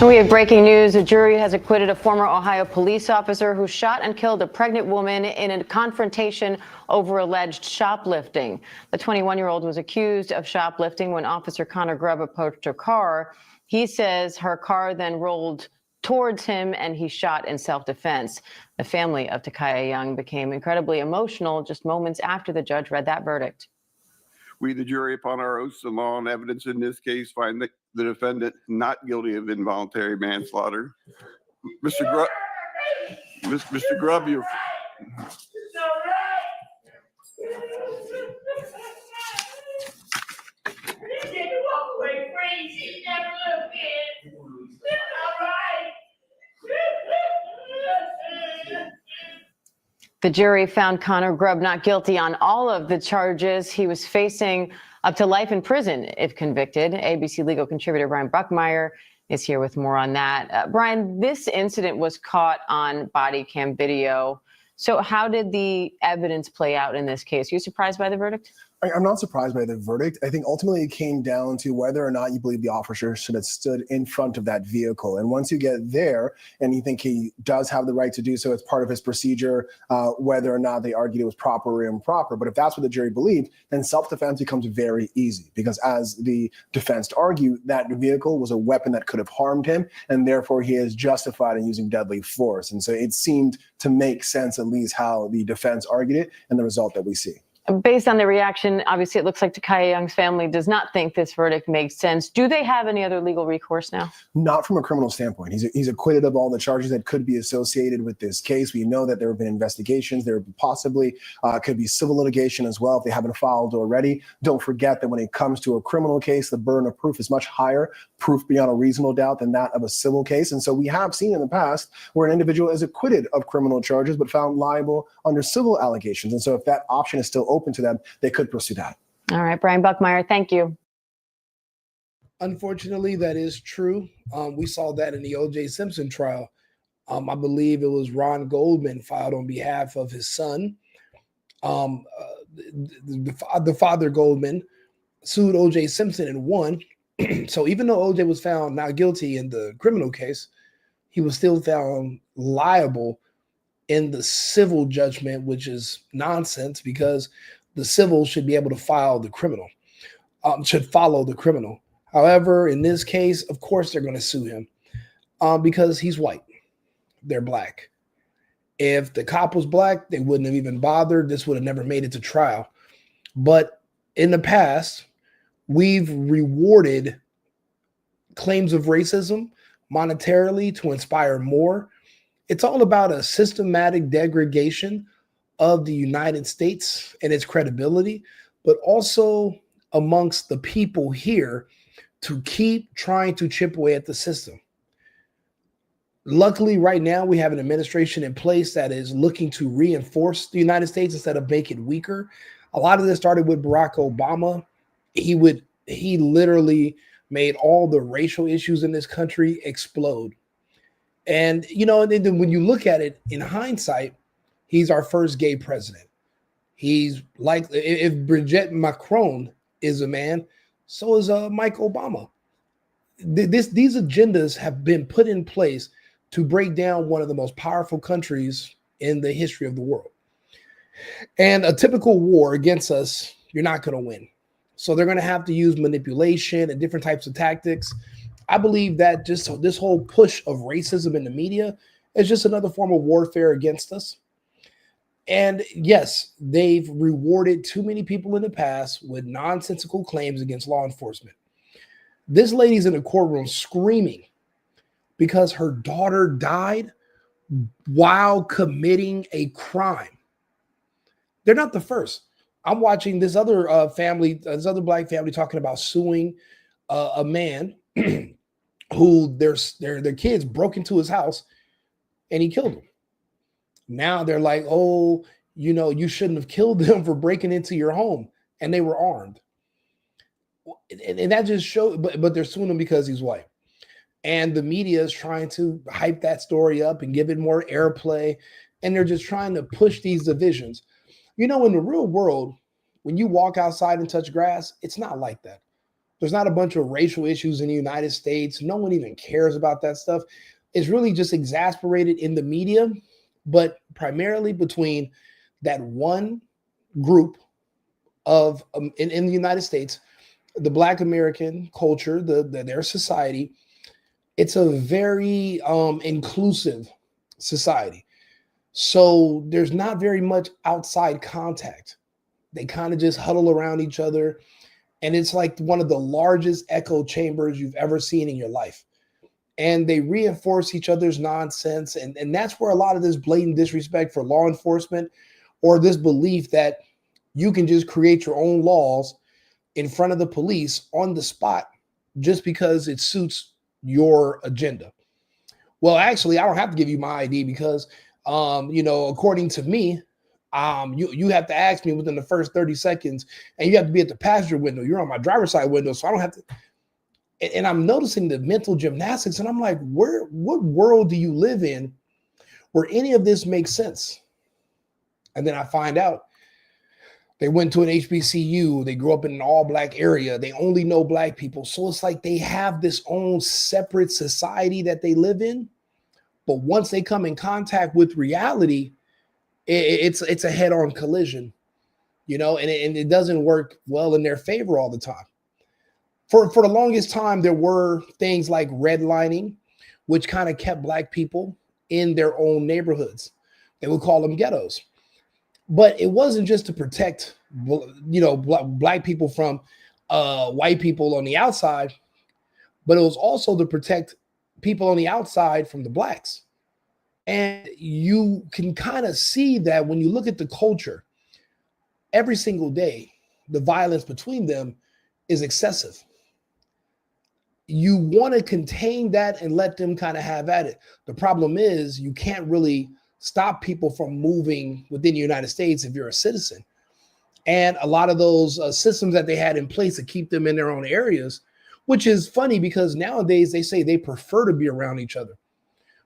We have breaking news. A jury has acquitted a former Ohio police officer who shot and killed a pregnant woman in a confrontation over alleged shoplifting. The 21-year-old was accused of shoplifting when Officer Connor Grubb approached her car. He says her car then rolled towards him and he shot in self-defense. The family of Takaya Young became incredibly emotional just moments after the judge read that verdict. We, the jury, upon our oaths and law and evidence in this case, find the defendant not guilty of involuntary manslaughter. Mr. Grubb, you're... The jury found Connor Grubb not guilty on all of the charges. He was facing up to life in prison if convicted. ABC legal contributor Brian Buckmeyer is here with more on that. Brian, this incident was caught on body cam video. So how did the evidence play out in this case? Are you surprised by the verdict? I'm not surprised by the verdict. I think ultimately it came down to whether or not you believe the officer should have stood in front of that vehicle. And once you get there and you think he does have the right to do so as part of his procedure, whether or not they argued it was proper or improper. But if that's what the jury believed, then self-defense becomes very easy because as the defense argued, that vehicle was a weapon that could have harmed him and therefore he is justified in using deadly force. And so it seemed to make sense at least how the defense argued it and the result that we see. Based on the reaction, obviously it looks like Takaya Young's family does not think this verdict makes sense. Do they have any other legal recourse now? Not from a criminal standpoint. He's acquitted of all the charges that could be associated with this case. We know that there have been investigations. There possibly could be civil litigation as well if they haven't filed already. Don't forget that when it comes to a criminal case, the burden of proof is much higher, proof beyond a reasonable doubt, than that of a civil case. And so we have seen in the past where an individual is acquitted of criminal charges but found liable under civil allegations. And so if that option is still open to them, they could pursue that. All right, Brian Buckmeyer, thank you. Unfortunately, that is true. We saw that in the O.J. Simpson trial. I believe it was Ron Goldman filed on behalf of his son. The father, Goldman, sued O.J. Simpson and won. So even though O.J. was found not guilty in the criminal case, he was still found liable in the civil judgment, which is nonsense because the civil should be able to follow the criminal. However, in this case, of course, they're going to sue him because he's white. They're black. If the cop was black, they wouldn't have even bothered. This would have never made it to trial. But in the past, we've rewarded claims of racism monetarily to inspire more. It's all about a systematic degradation of the United States and its credibility, but also amongst the people here to keep trying to chip away at the system. Luckily, right now, we have an administration in place that is looking to reinforce the United States instead of make it weaker. A lot of this started with Barack Obama. He literally made all the racial issues in this country explode. And, you know, then when you look at it in hindsight, he's our first gay president. He's like, if Brigitte Macron is a man, so is Mike Obama. These agendas have been put in place to break down one of the most powerful countries in the history of the world. And a typical war against us, you're not going to win. So they're going to have to use manipulation and different types of tactics. I believe that just this whole push of racism in the media is just another form of warfare against us. And yes, they've rewarded too many people in the past with nonsensical claims against law enforcement. This lady's in the courtroom screaming because her daughter died while committing a crime. They're not the first. I'm watching this other black family talking about suing a man who their kids broke into his house and he killed them. Now they're like, oh, you know, you shouldn't have killed them for breaking into your home, and they were armed. And that just shows, but they're suing him because he's white. And the media is trying to hype that story up and give it more airplay. And they're just trying to push these divisions. You know, in the real world, when you walk outside and touch grass, it's not like that. There's not a bunch of racial issues in the United States. No one even cares about that stuff. It's really just exasperated in the media, but primarily between that one group of in the United States, the Black American culture, their society. It's a very inclusive society. So there's not very much outside contact. They kind of just huddle around each other. And it's like one of the largest echo chambers you've ever seen in your life. And they reinforce each other's nonsense. And that's where a lot of this blatant disrespect for law enforcement, or this belief that you can just create your own laws in front of the police on the spot just because it suits your agenda. Well, actually, I don't have to give you my ID because, according to me, you have to ask me within the first 30 seconds, and you have to be at the passenger window. You're on my driver's side window, so I don't have to. And I'm noticing the mental gymnastics, and I'm like, what world do you live in where any of this makes sense? And then I find out they went to an HBCU. They grew up in an all-Black area. They only know Black people. So it's like they have this own separate society that they live in. But once they come in contact with reality, it's a head-on collision, and it doesn't work well in their favor all the time. For the longest time, there were things like redlining, which kind of kept Black people in their own neighborhoods. They would call them ghettos. But it wasn't just to protect, Black people from white people on the outside, but it was also to protect people on the outside from the Blacks. And you can kind of see that when you look at the culture, every single day, the violence between them is excessive. You want to contain that and let them kind of have at it. The problem is you can't really stop people from moving within the United States if you're a citizen. And a lot of those systems that they had in place to keep them in their own areas, which is funny because nowadays they say they prefer to be around each other,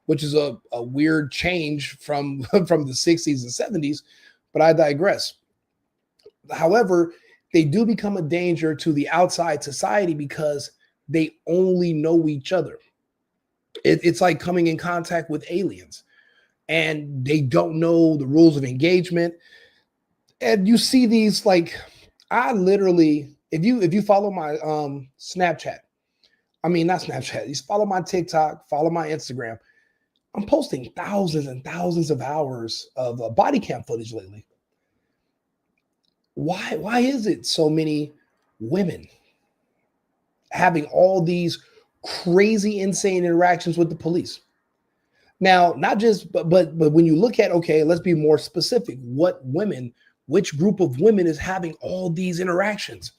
which is a weird change from the 60s and 70s, but I digress. However, they do become a danger to the outside society because they only know each other. It's like coming in contact with aliens, and they don't know the rules of engagement. And you see these, like, I literally, if you follow my Snapchat, not Snapchat, you follow my TikTok, follow my Instagram, I'm posting thousands and thousands of hours of body cam footage lately. Why is it so many women having all these crazy, insane interactions with the police? Now, not just, but when you look at, okay, let's be more specific. Which group of women is having all these interactions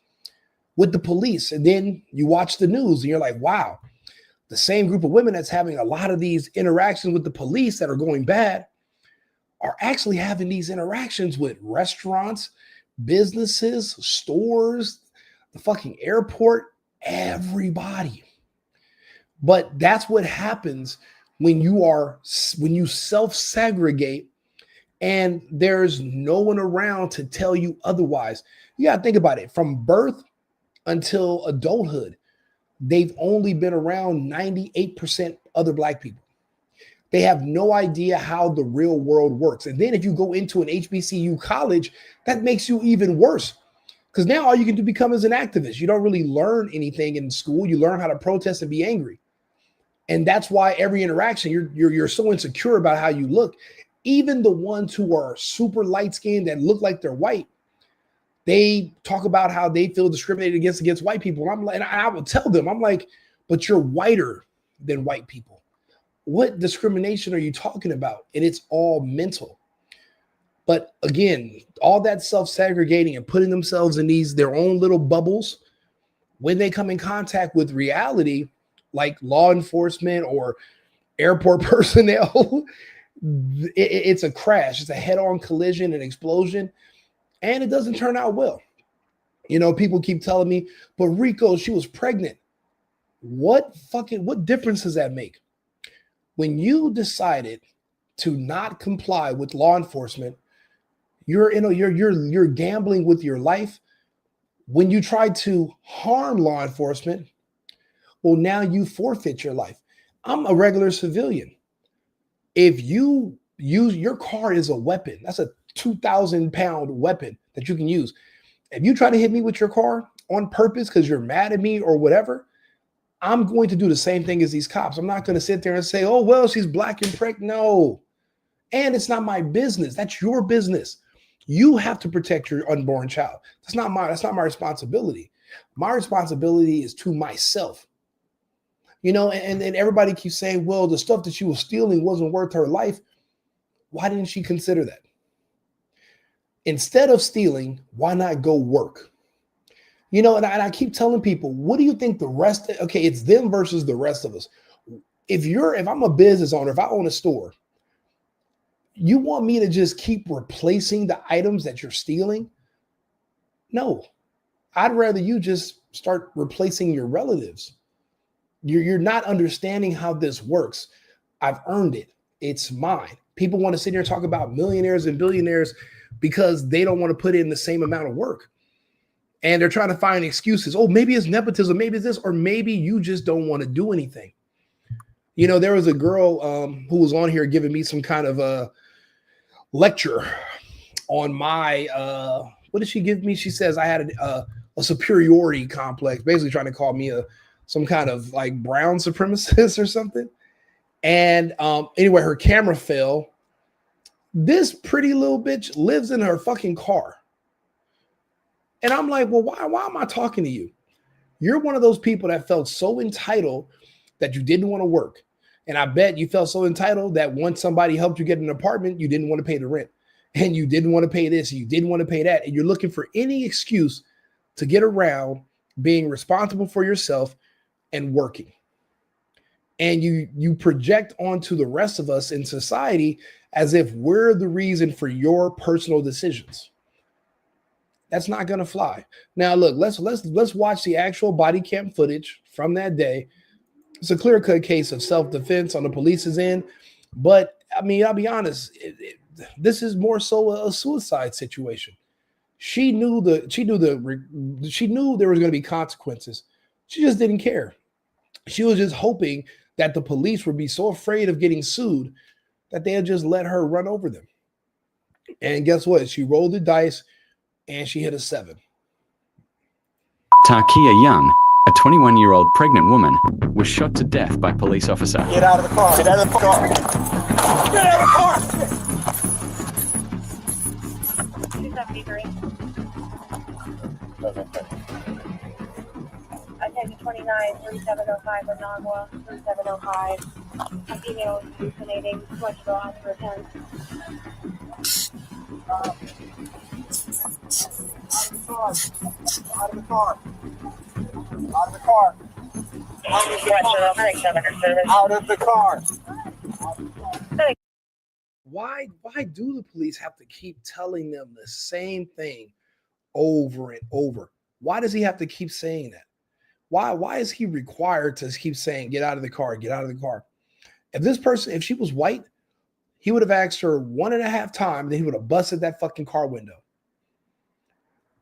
with the police? And then you watch the news and you're like, wow, the same group of women that's having a lot of these interactions with the police that are going bad are actually having these interactions with restaurants, businesses, stores, the fucking airport, everybody. But that's what happens when you self-segregate and there's no one around to tell you otherwise. You got to think about it. From birth until adulthood, they've only been around 98% other Black people. They have no idea how the real world works. And then if you go into an HBCU college, that makes you even worse. Because now all you can do become is an activist. You don't really learn anything in school. You learn how to protest and be angry. And that's why every interaction, you're so insecure about how you look. Even the ones who are super light-skinned that look like they're white, they talk about how they feel discriminated against white people. And I will tell them, I'm like, but you're whiter than white people. What discrimination are you talking about? And it's all mental. But again, all that self-segregating and putting themselves in their own little bubbles, when they come in contact with reality, like law enforcement or airport personnel, it's a crash. It's a head-on collision, an explosion, and it doesn't turn out well. People keep telling me, but Rico, she was pregnant. What difference does that make? When you decided to not comply with law enforcement, you're gambling with your life. When you try to harm law enforcement, well, now you forfeit your life. I'm a regular civilian. If you use your car as a weapon, that's a 2,000-pound weapon that you can use. If you try to hit me with your car on purpose because you're mad at me or whatever, I'm going to do the same thing as these cops. I'm not going to sit there and say, oh, well, she's black and pregnant. No. And it's not my business. That's your business. You have to protect your unborn child. That's not my responsibility. My responsibility is to myself. And everybody keeps saying, well, the stuff that she was stealing wasn't worth her life. Why didn't she consider that? Instead of stealing, why not go work? And I keep telling people, what do you think the rest? Okay, it's them versus the rest of us. If I'm a business owner, if I own a store, you want me to just keep replacing the items that you're stealing? No, I'd rather you just start replacing your relatives. You're not understanding how this works. I've earned it. It's mine. People want to sit here and talk about millionaires and billionaires because they don't want to put in the same amount of work. And they're trying to find excuses. Oh, maybe it's nepotism. Maybe it's this, or maybe you just don't want to do anything. There was a girl who was on here giving me some kind of a lecture on my, what did she give me? She says I had a superiority complex, basically trying to call me some kind of like brown supremacist or something. And anyway, her camera fell. This pretty little bitch lives in her fucking car. And I'm like, well, why am I talking to you? You're one of those people that felt so entitled that you didn't want to work. And I bet you felt so entitled that once somebody helped you get an apartment, you didn't want to pay the rent. And you didn't want to pay this, and you didn't want to pay that. And you're looking for any excuse to get around being responsible for yourself and working. And you project onto the rest of us in society as if we're the reason for your personal decisions. That's not going to fly. Now, look, let's watch the actual body cam footage from that day. It's a clear-cut case of self-defense on the police's end. But, I mean, I'll be honest, this is more so a suicide situation. She knew there was going to be consequences. She just didn't care. She was just hoping that the police would be so afraid of getting sued that they'd just let her run over them. And guess what? She rolled the dice and she hit a 7. Tarkia Young, a 21-year-old pregnant woman, was shot to death by police officer. Get out of the car. Get out of the car. Get out of the car. 273. Attention 29, 3705, Anagua, 3705. A female is hallucinating. Much go out for attend. Out of the car. Out of the car. Out of the car. Out of the car. Why do the police have to keep telling them the same thing over and over? Why does he have to keep saying that? Why is he required to keep saying, get out of the car, get out of the car? If she was white, he would have asked her 1.5 times, then he would have busted that fucking car window.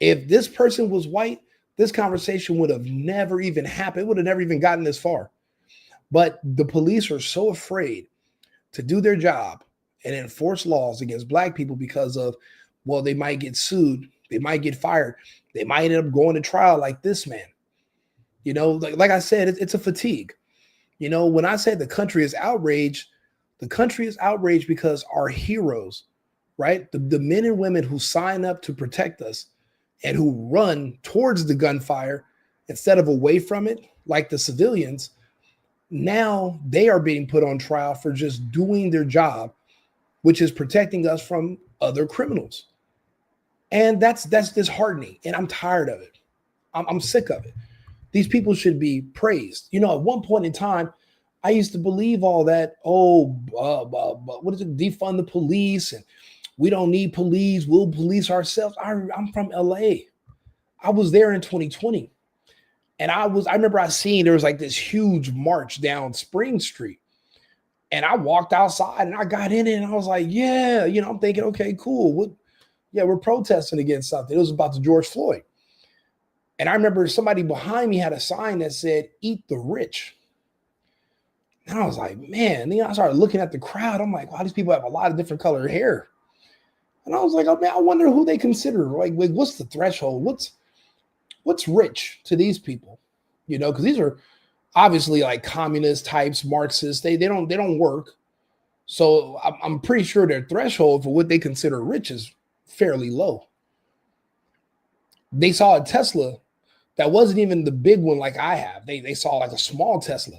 If this person was white, this conversation would have never even happened. It would have never even gotten this far. But the police are so afraid to do their job and enforce laws against black people because of, well, they might get sued, they might get fired, they might end up going to trial like this man. Like I said, it's a fatigue. When I say the country is outraged because our heroes, right? The men and women who sign up to protect us and who run towards the gunfire instead of away from it, like the civilians, now they are being put on trial for just doing their job, which is protecting us from other criminals. And that's disheartening. And I'm tired of it. I'm sick of it. These people should be praised. At one point in time, I used to believe all that. What is it? Defund the police, and we don't need police. We'll police ourselves. I'm from LA. I was there in 2020, and I remember I seen there was like this huge march down Spring Street, and I walked outside and I got in it and I was like, yeah, I'm thinking, okay, cool. We're protesting against something. It was about the George Floyd. And I remember somebody behind me had a sign that said, "Eat the rich." And I was like, man, I started looking at the crowd. I'm like, wow, these people have a lot of different colored hair. And I was like, oh man, I wonder who they consider. Like what's the threshold? What's rich to these people? Because these are obviously like communist types, Marxists. They don't work. So I'm pretty sure their threshold for what they consider rich is fairly low. They saw a Tesla that wasn't even the big one like I have. They saw like a small Tesla.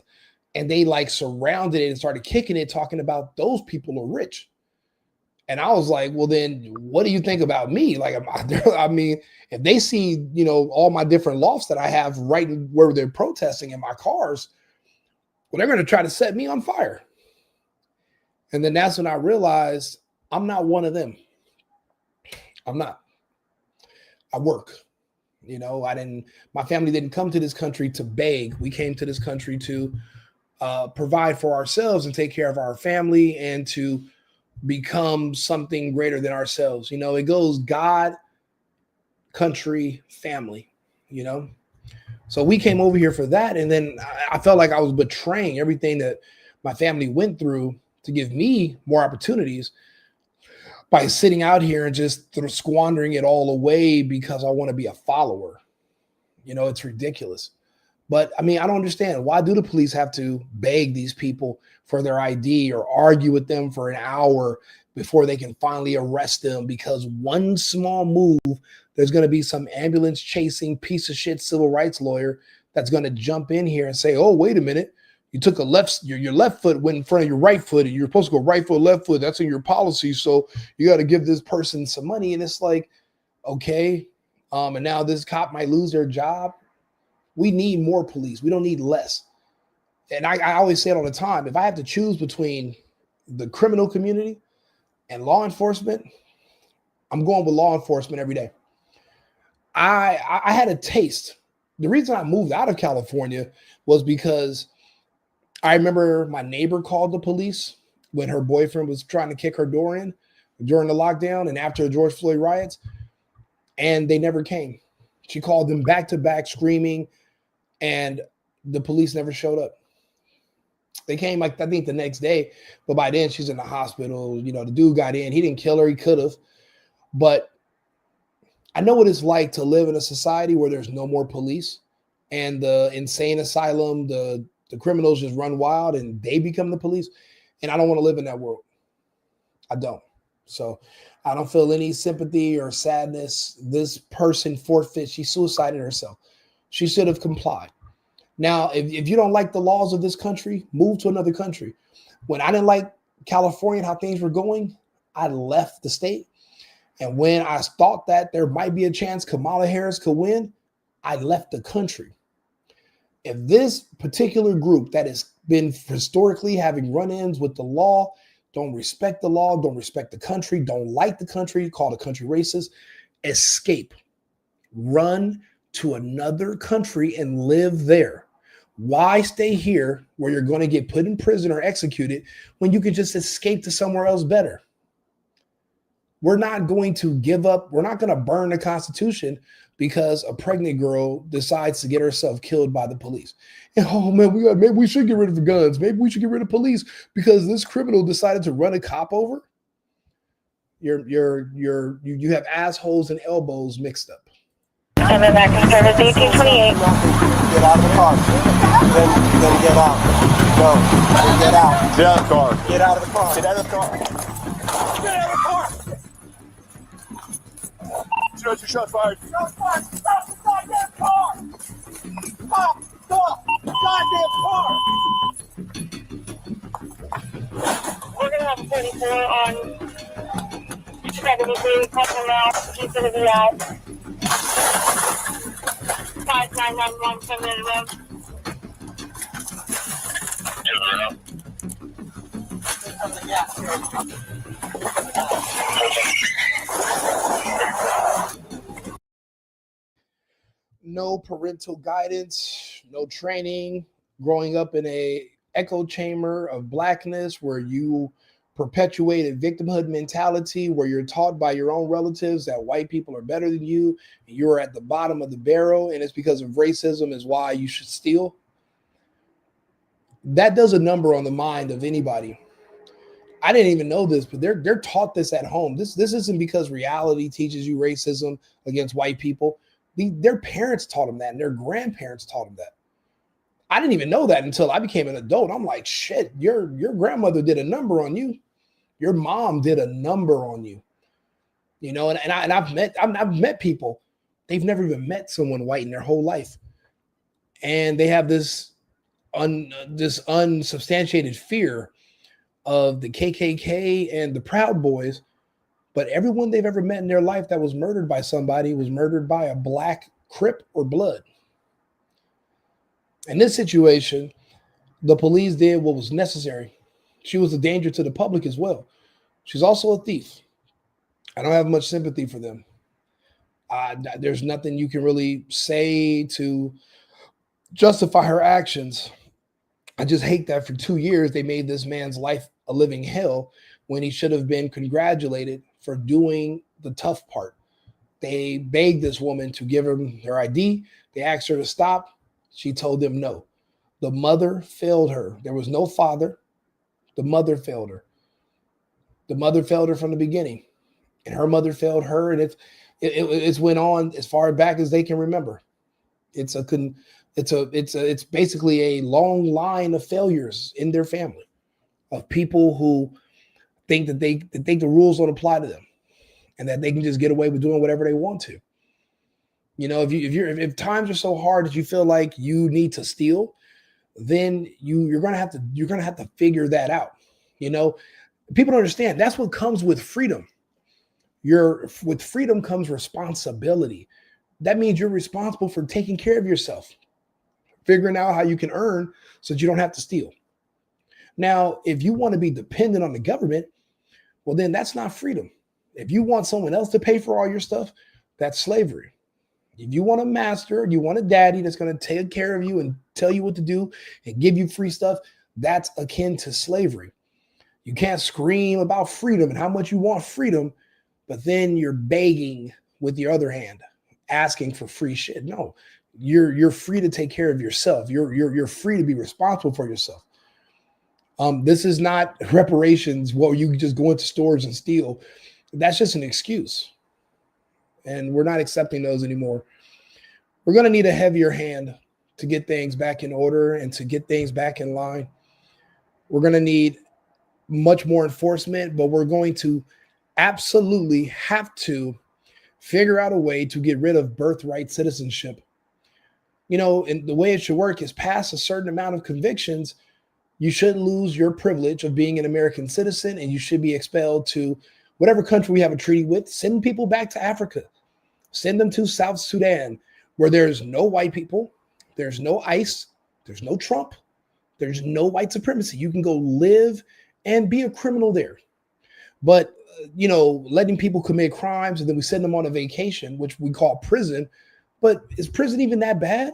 And they like surrounded it and started kicking it, talking about those people are rich. And I was like, well, then what do you think about me? Like, I mean, if they see, all my different lofts that I have right where they're protesting in my cars, well, they're going to try to set me on fire. And then that's when I realized I'm not one of them. I'm not. I work. My family didn't come to this country to beg. We came to this country to provide for ourselves and take care of our family and to become something greater than ourselves. It goes God, country, family, So we came over here for that. And then I felt like I was betraying everything that my family went through to give me more opportunities by sitting out here and just squandering it all away because I want to be a follower. It's ridiculous. But I mean, I don't understand. Why do the police have to beg these people for their ID or argue with them for an hour before they can finally arrest them? Because one small move, there's going to be some ambulance chasing piece of shit civil rights lawyer that's going to jump in here and say, oh, wait a minute. You took your left foot went in front of your right foot and you're supposed to go right foot, left foot. That's in your policy. So you got to give this person some money. And it's like, okay. And now this cop might lose their job. We need more police. We don't need less. And I always say it all the time. If I have to choose between the criminal community and law enforcement, I'm going with law enforcement every day. I had a taste. The reason I moved out of California was because I remember my neighbor called the police when her boyfriend was trying to kick her door in during the lockdown and after the George Floyd riots, and they never came. She called them back to back screaming, and the police never showed up. They came like, I think the next day, but by then she's in the hospital. The dude got in. He didn't kill her. He could have. But I know what it's like to live in a society where there's no more police and the insane asylum, the criminals just run wild and they become the police. And I don't want to live in that world. I don't. So I don't feel any sympathy or sadness. This person forfeit. She suicided herself. She should have complied. Now, if you don't like the laws of this country, move to another country. When I didn't like California and how things were going, I left the state. And when I thought that there might be a chance Kamala Harris could win, I left the country. If this particular group that has been historically having run-ins with the law, don't respect the law, don't respect the country, don't like the country, call the country racist, escape. Run to another country and live there. Why stay here where you're going to get put in prison or executed when you could just escape to somewhere else better? We're not going to give up. We're not going to burn the Constitution because a pregnant girl decides to get herself killed by the police. And, oh man, maybe we should get rid of the guns. Maybe we should get rid of police because this criminal decided to run a cop over. You have assholes and elbows mixed up. I'm in back in service 1828. Get out of the car. Then get out. Go. Then get out. Get out of the car. Get out of the car. Get out of the car. Get out of the car. Shots, your shots fired. Shots fired. Stop the goddamn car. Stop the goddamn car. We're going to have a 24 on 73, customer out, she's going to be out. 5991, 7 minute road. No parental guidance, no training, growing up in a echo chamber of blackness where you perpetuated victimhood mentality where you're taught by your own relatives that white people are better than you, and you're at the bottom of the barrel, and it's because of racism is why you should steal. That does a number on the mind of anybody. I didn't even know this, but they're taught this at home. This isn't because reality teaches you racism against white people. Their parents taught them that, and their grandparents taught them that. I didn't even know that until I became an adult. I'm like, shit, your grandmother did a number on you. Your mom did a number on you. You know, and I've met people, they've never even met someone white in their whole life. And they have this unsubstantiated fear of the KKK and the Proud Boys, but everyone they've ever met in their life that was murdered by somebody was murdered by a black Crip or Blood. In this situation, the police did what was necessary. She was a danger to the public as well. She's also a thief. I don't have much sympathy for them. There's nothing you can really say to justify her actions. I just hate that for 2 years they made this man's life a living hell when he should have been congratulated for doing the tough part. They begged this woman to give him her ID. They asked her to stop. She told them no. The mother failed her. There was no father. The mother failed her. The mother failed her from the beginning, and her mother failed her, and it's went on as far back as they can remember. It's basically a long line of failures in their family of people who think that they think the rules don't apply to them, and that they can just get away with doing whatever they want to. You know, if times are so hard that you feel like you need to steal, then you're gonna have to figure that out. You know, people don't understand that's what comes with freedom. With freedom comes responsibility. That means you're responsible for taking care of yourself, figuring out how you can earn so that you don't have to steal. Now, if you want to be dependent on the government, well, then that's not freedom. If you want someone else to pay for all your stuff, that's slavery. If you want a master, you want a daddy that's going to take care of you and tell you what to do and give you free stuff, that's akin to slavery. You can't scream about freedom and how much you want freedom, but then you're begging with your other hand, asking for free shit. No, you're free to take care of yourself. You're free to be responsible for yourself. This is not reparations where you just go into stores and steal. That's just an excuse. And we're not accepting those anymore. We're going to need a heavier hand to get things back in order and to get things back in line. We're going to need much more enforcement, but we're going to absolutely have to figure out a way to get rid of birthright citizenship. You know, and the way it should work is past a certain amount of convictions, you should lose your privilege of being an American citizen, and you should be expelled to whatever country we have a treaty with. Send people back to Africa. Send them to South Sudan, where there's no white people, there's no ICE, there's no Trump, there's no white supremacy. You can go live and be a criminal there. But, you know, letting people commit crimes and then we send them on a vacation, which we call prison. But is prison even that bad?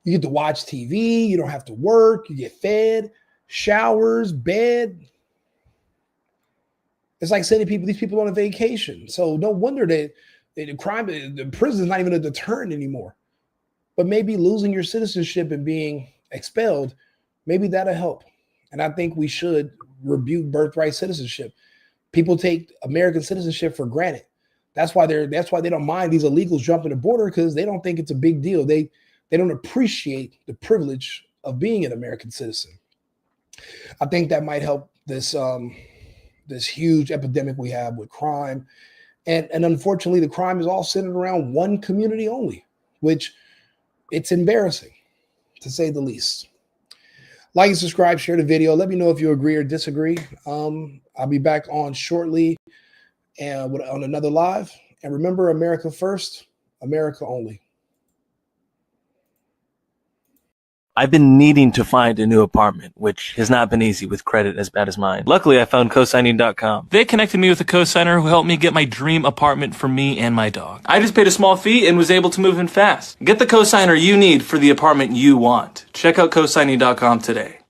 You get to watch TV, you don't have to work, you get fed, showers, bed. It's like sending these people on a vacation. So no wonder that the prison is not even a deterrent anymore. But maybe losing your citizenship and being expelled, maybe that'll help. And I think we should rebuke birthright citizenship. People take American citizenship for granted. That's why they don't mind these illegals jumping the border, because they don't think it's a big deal. They don't appreciate the privilege of being an American citizen. I think that might help this huge epidemic we have with crime. And unfortunately, the crime is all centered around one community only, which it's embarrassing, to say the least. Like and subscribe, share the video. Let me know if you agree or disagree. I'll be back on shortly and on another live. And remember, America first, America only. I've been needing to find a new apartment, which has not been easy with credit as bad as mine. Luckily, I found cosigning.com. They connected me with a cosigner who helped me get my dream apartment for me and my dog. I just paid a small fee and was able to move in fast. Get the cosigner you need for the apartment you want. Check out cosigning.com today.